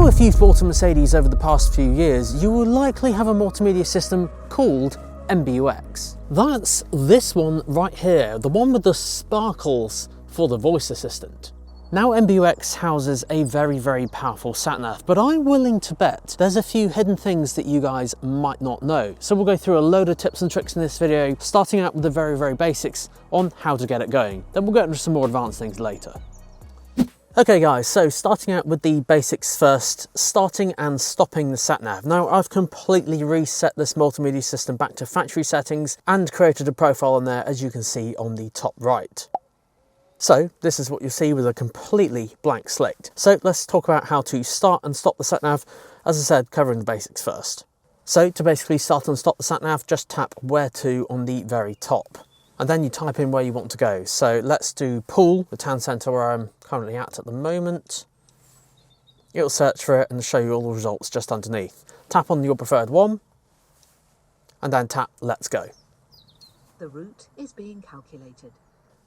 Now, if you've bought a Mercedes over the past few years, you will likely have a multimedia system called MBUX. That's this one right here, the one with the sparkles for the voice assistant. Now, MBUX houses a very powerful sat nav, but I'm willing to bet there's a few hidden things that you guys might not know. So we'll go through a load of tips and tricks in this video, starting out with the very basics on how to get it going. Then we'll get into some more advanced things later. Okay guys, so starting out with the basics first, starting and stopping the sat nav. Now, I've completely reset this multimedia system back to factory settings and created a profile on there, as you can see on the top right. So this is what you'll see with a completely blank slate. So let's talk about how to start and stop the sat nav. As I said, covering the basics first. So to basically start and stop the sat nav, just tap where to on the very top. And then you type in where you want to go. So let's do Poole, the town centre where I'm currently at the moment. It'll search for it and show you all the results just underneath. Tap on your preferred one, and then tap Let's Go. The route is being calculated.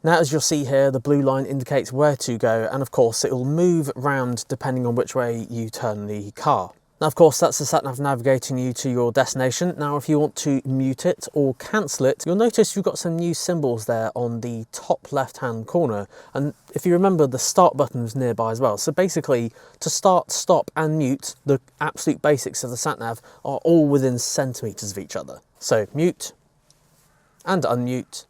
Now, as you'll see here, the blue line indicates where to go, and of course it will move around depending on which way you turn the car. Now, of course, that's the sat nav navigating you to your destination. Now, if you want to mute it or cancel it, you'll notice you've got some new symbols there on the top left-hand corner. And if you remember, the start button was nearby as well. So basically, to start, stop and mute, the absolute basics of the sat nav are all within centimetres of each other. So mute and unmute.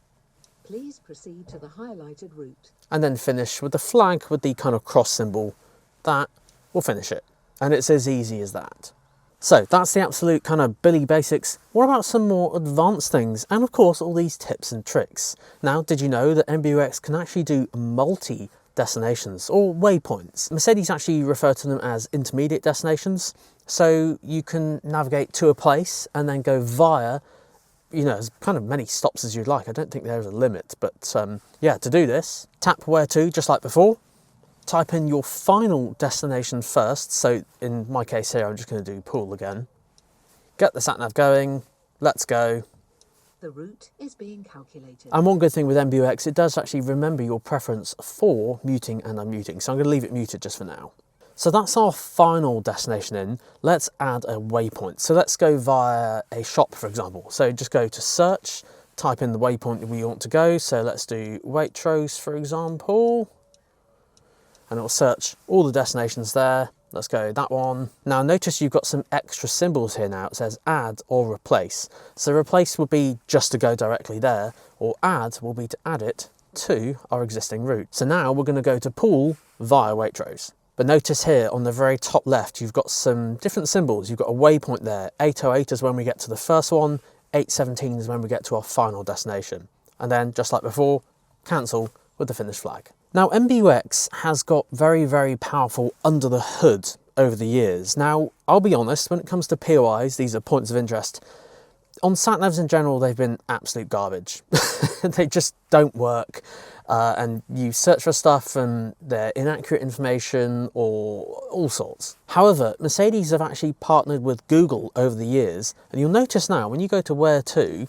Please proceed to the highlighted route. And then finish with the flag with the kind of cross symbol. That will finish it. And it's as easy as that. So that's the absolute kind of Billy basics. What about some more advanced things? And of course, all these tips and tricks. Now, did you know that MBUX can actually do multi-destinations or waypoints? Mercedes actually refer to them as intermediate destinations. So you can navigate to a place and then go via, you know, as kind of many stops as you'd like. I don't think there's a limit, but yeah, to do this, tap where to, just like before. Type in your final destination first. So in my case here, I'm just going to do Poole again. Get the sat nav going. Let's go. The route is being calculated. And one good thing with MBUX, it does actually remember your preference for muting and unmuting. So I'm going to leave it muted just for now. So that's our final destination in. Let's add a waypoint. So let's go via a shop, for example. So just go to search, type in the waypoint that we want to go. So let's do Waitrose, for example. And it'll search all the destinations there. Let's go that one. Now notice you've got some extra symbols here now. It says add or replace. So replace will be just to go directly there, or add will be to add it to our existing route. So now we're going to go to Poole via Waitrose. But notice here on the very top left, you've got some different symbols. You've got a waypoint there. 808 is when we get to the first one. 817 is when we get to our final destination. And then just like before, cancel with the finish flag. Now, MBUX has got very powerful under the hood over the years. Now, I'll be honest, when it comes to POIs, these are points of interest, on sat navs in general, they've been absolute garbage. They just don't work. And you search for stuff and they're inaccurate information or all sorts. However, Mercedes have actually partnered with Google over the years. And you'll notice now, when you go to where to,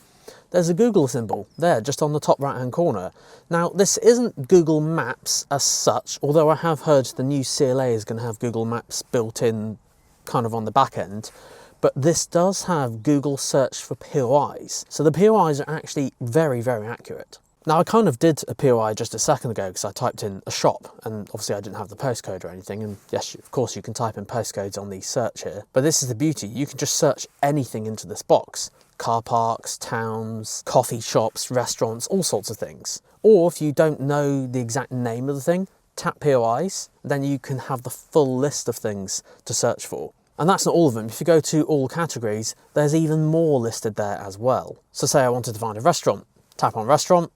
there's a Google symbol there, just on the top right-hand corner. Now, this isn't Google Maps as such, although I have heard the new CLA is going to have Google Maps built in kind of on the back end. But this does have Google search for POIs. So the POIs are actually very accurate. Now, I kind of did a POI just a second ago because I typed in a shop and obviously I didn't have the postcode or anything. And yes, of course you can type in postcodes on the search here. But this is the beauty. You can just search anything into this box. Car parks, towns, coffee shops, restaurants, all sorts of things. Or if you don't know the exact name of the thing, tap POIs, then you can have the full list of things to search for. And that's not all of them. If you go to all categories, there's even more listed there as well. So say I wanted to find a restaurant, tap on restaurant,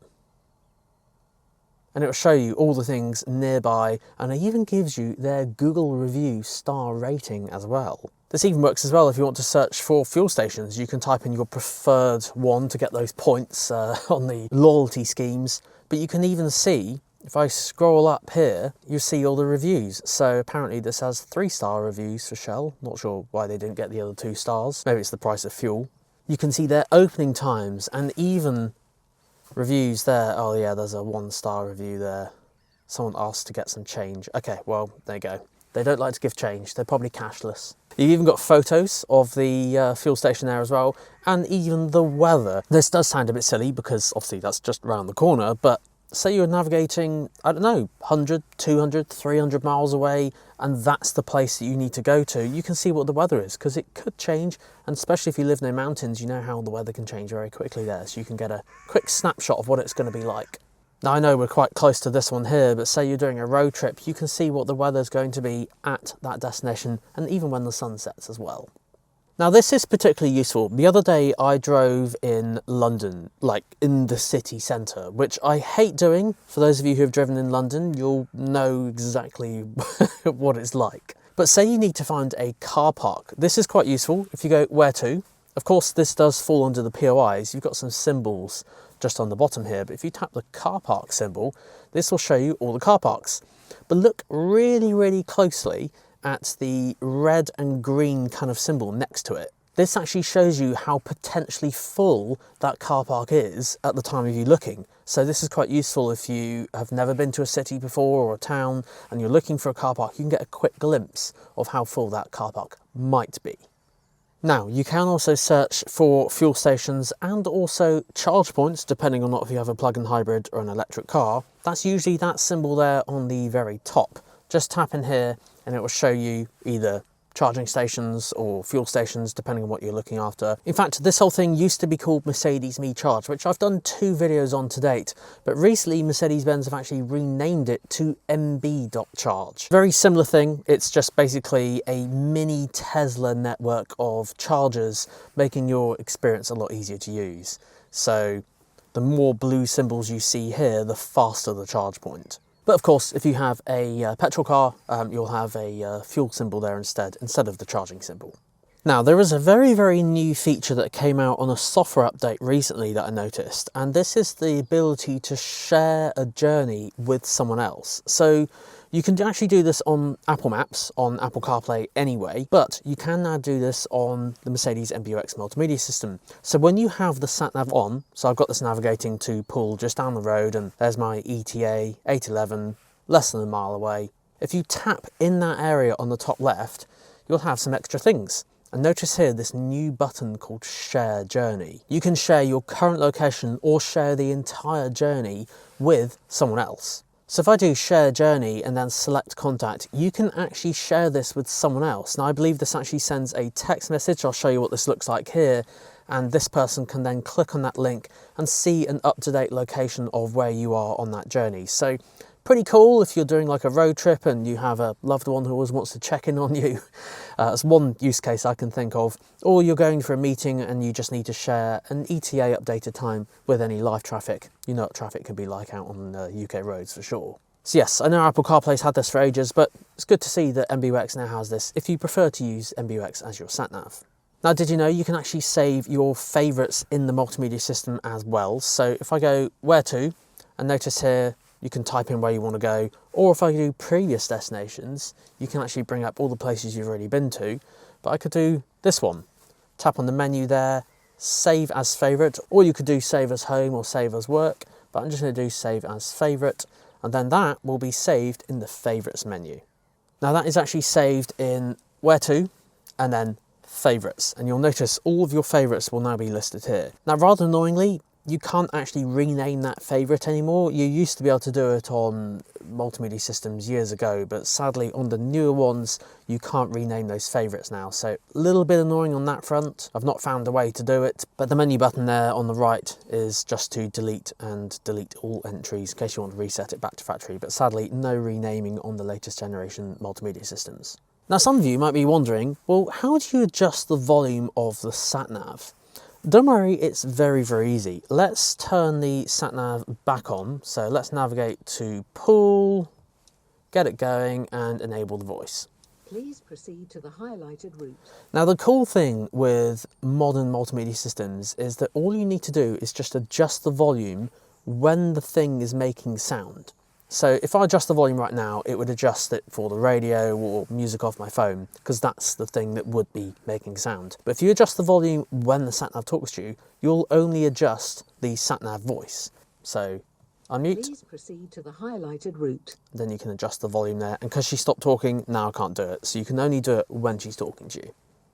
and it will show you all the things nearby, and it even gives you their Google review star rating as well. This even works as well if you want to search for fuel stations. You can type in your preferred one to get those points on the loyalty schemes. But you can even see, if I scroll up here, you see all the reviews. So apparently this has 3-star reviews for Shell. Not sure why they didn't get the other 2 stars. Maybe it's the price of fuel. You can see their opening times and even reviews there. Oh yeah, there's a 1-star review there. Someone asked to get some change. Okay, well, there you go. They don't like to give change. They're probably cashless. You've even got photos of the fuel station there as well, and even the weather. This does sound a bit silly because obviously that's just around the corner, but say you're navigating, I don't know, 100, 200, 300 miles away, and that's the place that you need to go to, you can see what the weather is, because it could change, and especially if you live near mountains, you know how the weather can change very quickly there, so you can get a quick snapshot of what it's going to be like. Now I know we're quite close to this one here, but say you're doing a road trip, you can see what the weather's going to be at that destination, and even when the sun sets as well. Now this is particularly useful. The other day I drove in London, like in the city centre, which I hate doing. For those of you who have driven in London, you'll know exactly what it's like. But say you need to find a car park. This is quite useful. If you go where to, of course this does fall under the POIs. You've got some symbols just on the bottom here, but if you tap the car park symbol, this will show you all the car parks. But look really, really closely at the red and green kind of symbol next to it. This actually shows you how potentially full that car park is at the time of you looking. So this is quite useful if you have never been to a city before or a town and you're looking for a car park, you can get a quick glimpse of how full that car park might be. Now, you can also search for fuel stations and also charge points, depending on if you have a plug-in hybrid or an electric car. That's usually that symbol there on the very top. Just tap in here and it will show you either charging stations or fuel stations, depending on what you're looking after. In fact, this whole thing used to be called Mercedes Me Charge, which I've done 2 videos on to date, but recently Mercedes-Benz have actually renamed it to MB.Charge. Very similar thing, it's just basically a mini Tesla network of chargers, making your experience a lot easier to use. So the more blue symbols you see here, the faster the charge point. But of course, if you have a petrol car, you'll have a fuel symbol there instead of the charging symbol. Now, there is a very, very new feature that came out on a software update recently that I noticed, and this is the ability to share a journey with someone else. So you can actually do this on Apple Maps, on Apple CarPlay anyway, but you can now do this on the Mercedes MBUX multimedia system. So when you have the Sat Nav on, so I've got this navigating to Poole just down the road, and there's my ETA 811, less than a mile away. If you tap in that area on the top left, you'll have some extra things. And notice here this new button called Share Journey. You can share your current location or share the entire journey with someone else. So if I do Share Journey and then select Contact, you can actually share this with someone else. Now I believe this actually sends a text message. I'll show you what this looks like here. And this person can then click on that link and see an up-to-date location of where you are on that journey. So pretty cool if you're doing like a road trip and you have a loved one who always wants to check in on you. That's one use case I can think of. Or you're going for a meeting and you just need to share an ETA updated time with any live traffic. You know what traffic can be like out on UK roads for sure. So yes, I know Apple CarPlay's had this for ages, but it's good to see that MBUX now has this if you prefer to use MBUX as your sat nav. Now, did you know you can actually save your favourites in the multimedia system as well? So if I go where to, and notice here, you can type in where you want to go, or if I do previous destinations, you can actually bring up all the places you've already been to, but I could do this one. Tap on the menu there, save as favourite, or you could do save as home or save as work, but I'm just going to do save as favourite, and then that will be saved in the favourites menu. Now that is actually saved in where to, and then favourites, and you'll notice all of your favourites will now be listed here. Now rather annoyingly, you can't actually rename that favourite anymore. You used to be able to do it on multimedia systems years ago, but sadly on the newer ones, you can't rename those favourites now. So a little bit annoying on that front. I've not found a way to do it, but the menu button there on the right is just to delete and delete all entries in case you want to reset it back to factory, but sadly no renaming on the latest generation multimedia systems. Now some of you might be wondering, well, how do you adjust the volume of the sat nav? Don't worry, it's very, very easy. Let's turn the sat nav back on. So let's navigate to Poole, get it going and enable the voice. Please proceed to the highlighted route. Now the cool thing with modern multimedia systems is that all you need to do is just adjust the volume when the thing is making sound. So if I adjust the volume right now, it would adjust it for the radio or music off my phone, because that's the thing that would be making sound. But if you adjust the volume when the sat nav talks to you, you'll only adjust the sat nav voice. So unmute. Please proceed to the highlighted route. Then you can adjust the volume there. And because she stopped talking, now I can't do it. So you can only do it when she's talking to you.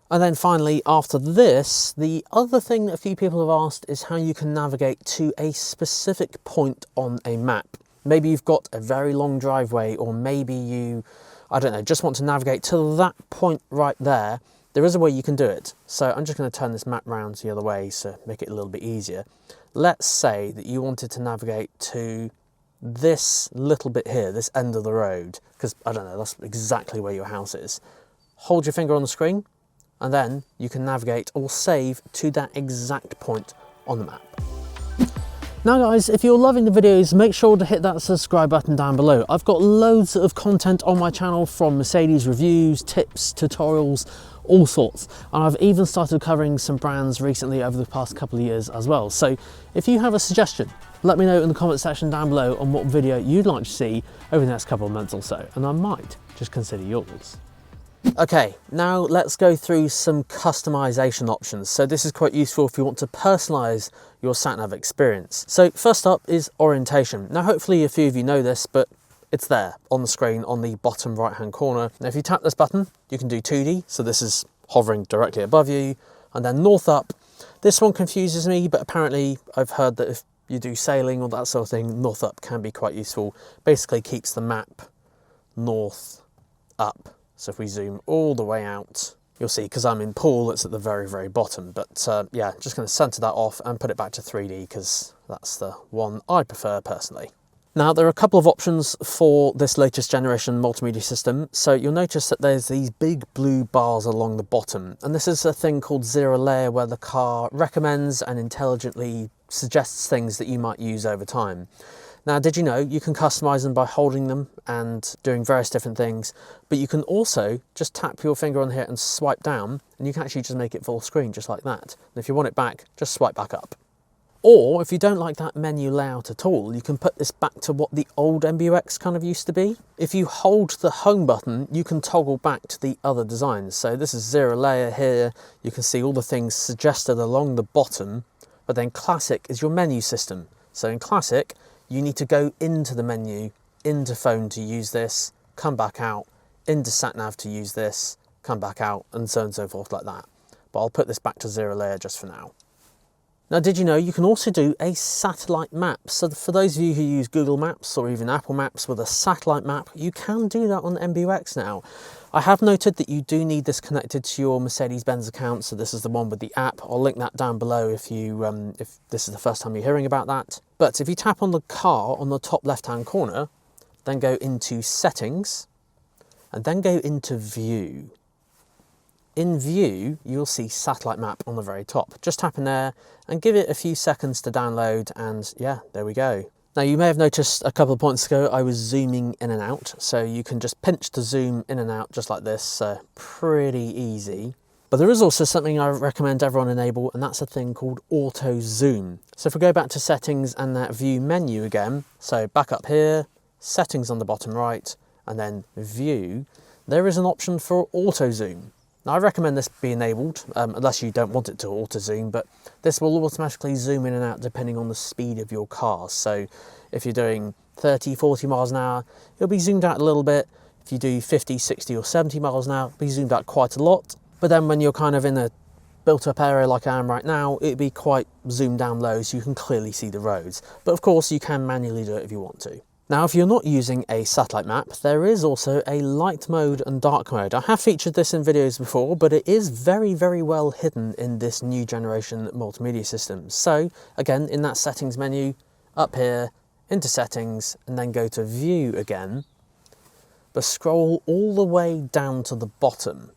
And then finally, after this, the other thing that a few people have asked is how you can navigate to a specific point on a map. Maybe you've got a very long driveway, or maybe you, I don't know, just want to navigate to that point right there. There is a way you can do it. So I'm just going to turn this map round the other way to make it a little bit easier. Let's say that you wanted to navigate to this little bit here, this end of the road, because I don't know, that's exactly where your house is. Hold your finger on the screen, and then you can navigate or save to that exact point on the map. Now guys, if you're loving the videos, make sure to hit that subscribe button down below. I've got loads of content on my channel, from Mercedes reviews, tips, tutorials, all sorts. And I've even started covering some brands recently over the past couple of years as well. So if you have a suggestion, let me know in the comment section down below on what video you'd like to see over the next couple of months or so, and I might just consider yours. Okay, now let's go through some customization options. So this is quite useful if you want to personalize your sat nav experience. So first up is orientation. Now hopefully a few of you know this, but it's there on the screen on the bottom right hand corner. Now if you tap this button, you can do 2D. So this is hovering directly above you, and then north up. This one confuses me, but apparently I've heard that if you do sailing or that sort of thing, north up can be quite useful. Basically keeps the map north up. So if we zoom all the way out, you'll see, because I'm in pool, it's at the very, very bottom. But yeah, just going to center that off and put it back to 3D, because that's the one I prefer personally. Now, there are a couple of options for this latest generation multimedia system. So you'll notice that there's these big blue bars along the bottom. And this is a thing called zero layer, where the car recommends and intelligently suggests things that you might use over time. Now, did you know you can customize them by holding them and doing various different things, but you can also just tap your finger on here and swipe down, and you can actually just make it full screen just like that. And if you want it back, just swipe back up. Or if you don't like that menu layout at all, you can put this back to what the old MBUX kind of used to be. If you hold the home button, you can toggle back to the other designs. So this is zero layer here. You can see all the things suggested along the bottom, but then classic is your menu system. So in classic, you need to go into the menu, into phone to use this, come back out, into sat nav to use this, come back out, and so on and so forth like that. But I'll put this back to zero layer just for now. Now, did you know you can also do a satellite map? So for those of you who use Google Maps or even Apple Maps with a satellite map, you can do that on MBUX now. I have noted that you do need this connected to your Mercedes-Benz account, so this is the one with the app. I'll link that down below if this is the first time you're hearing about that. But if you tap on the car on the top left-hand corner, then go into Settings, and then go into View. In View, you'll see Satellite Map on the very top. Just tap in there and give it a few seconds to download, and yeah, there we go. Now, you may have noticed a couple of points ago I was zooming in and out, so you can just pinch to zoom in and out just like this, so pretty easy. But there is also something I recommend everyone enable, and that's a thing called Auto Zoom. So if we go back to Settings and that View menu again, so back up here, Settings on the bottom right, and then View, there is an option for Auto Zoom. Now, I recommend this be enabled, unless you don't want it to auto-zoom, but this will automatically zoom in and out depending on the speed of your car. So if you're doing 30, 40 miles an hour, it'll be zoomed out a little bit. If you do 50, 60 or 70 miles an hour, it'll be zoomed out quite a lot. But then when you're kind of in a built-up area like I am right now, it'll be quite zoomed down low so you can clearly see the roads. But of course, you can manually do it if you want to. Now, if you're not using a satellite map, there is also a light mode and dark mode. I have featured this in videos before, but it is very, very well hidden in this new generation multimedia system. So again, in that settings menu, up here, into settings, and then go to view again, but scroll all the way down to the bottom.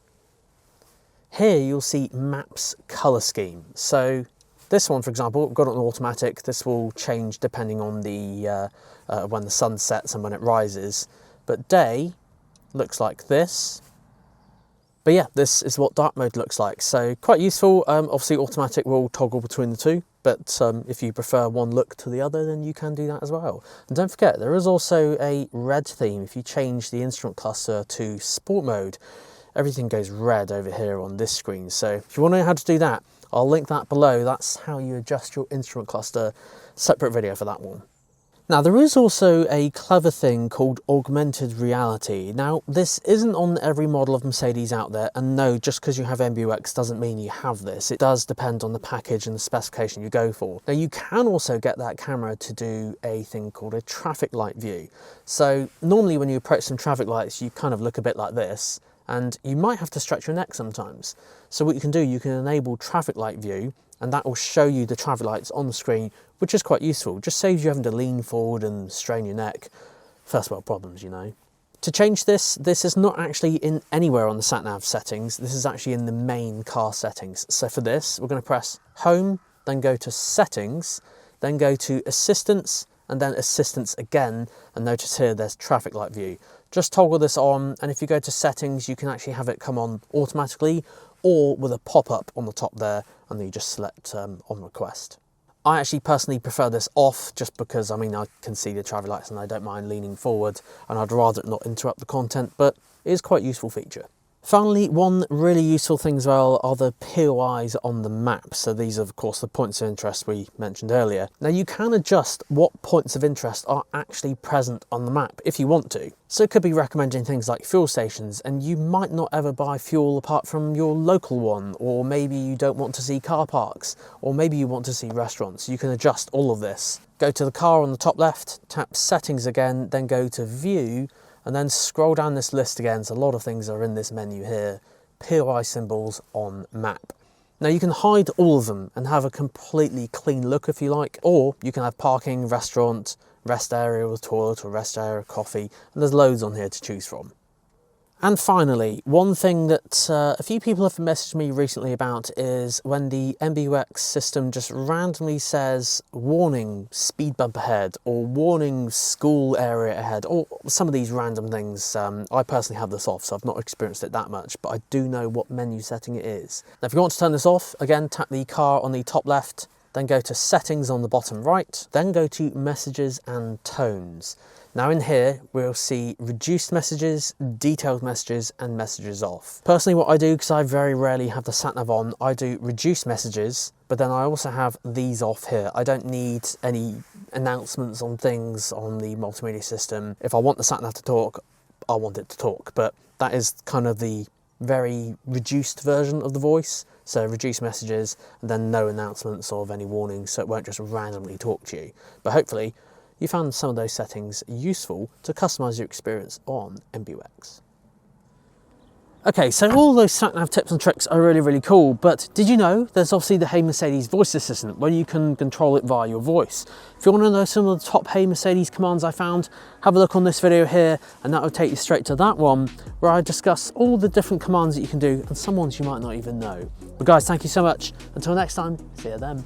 Here you'll see maps color scheme. So this one, for example, I've got it on automatic. This will change depending on the when the sun sets and when it rises. But day looks like this. But yeah, this is what dark mode looks like. So quite useful. Obviously, automatic will toggle between the two. But if you prefer one look to the other, then you can do that as well. And don't forget, there is also a red theme. If you change the instrument cluster to sport mode, everything goes red over here on this screen. So if you want to know how to do that, I'll link that below. That's how you adjust your instrument cluster. Separate video for that one. Now there is also a clever thing called augmented reality. Now this isn't on every model of Mercedes out there, and no, just because you have MBUX doesn't mean you have this. It does depend on the package and the specification you go for. Now you can also get that camera to do a thing called a traffic light view. So normally when you approach some traffic lights you kind of look a bit like this, and you might have to stretch your neck sometimes. So what you can do, you can enable traffic light view, and that will show you the traffic lights on the screen, which is quite useful. Just saves you having to lean forward and strain your neck. First world problems, you know. To change this is not actually in anywhere on the Sat Nav settings. This is actually in the main car settings. So for this, we're going to press Home, then go to Settings, then go to Assistance, and then Assistance again. And notice here, there's Traffic Light View. Just toggle this on, and if you go to Settings, you can actually have it come on automatically, or with a pop-up on the top there, and then you just select on request. I actually personally prefer this off, just because, I mean, I can see the traffic lights and I don't mind leaning forward, and I'd rather it not interrupt the content, but it is quite a useful feature. Finally, one really useful thing as well are the POIs on the map. So these are of course the points of interest we mentioned earlier. Now you can adjust what points of interest are actually present on the map if you want to. So it could be recommending things like fuel stations, and you might not ever buy fuel apart from your local one, or maybe you don't want to see car parks, or maybe you want to see restaurants. You can adjust all of this. Go to the car on the top left, tap settings again, then go to view, and then scroll down this list again. So a lot of things are in this menu here. POI symbols on map. Now you can hide all of them and have a completely clean look if you like, or you can have parking, restaurant, rest area with toilet, or rest area, coffee, and there's loads on here to choose from. And finally, one thing that a few people have messaged me recently about is when the MBUX system just randomly says warning speed bump ahead, or warning school area ahead, or some of these random things. I personally have this off, so I've not experienced it that much, but I do know what menu setting it is. Now if you want to turn this off, again tap the car on the top left, then go to settings on the bottom right, then go to messages and tones. Now in here, we'll see reduced messages, detailed messages, and messages off. Personally, what I do, because I very rarely have the Sat Nav on, I do reduce messages, but then I also have these off here. I don't need any announcements on things on the multimedia system. If I want the Sat Nav to talk, I want it to talk, but that is kind of the very reduced version of the voice. So reduce messages, and then no announcements of any warnings, so it won't just randomly talk to you. But hopefully, you found some of those settings useful to customize your experience on MBUX. Okay, so all those Sat Nav tips and tricks are really, really cool, but did you know there's obviously the Hey Mercedes voice assistant where you can control it via your voice? If you want to know some of the top Hey Mercedes commands I found, have a look on this video here, and that will take you straight to that one where I discuss all the different commands that you can do and some ones you might not even know. But guys, thank you so much. Until next time, see you then.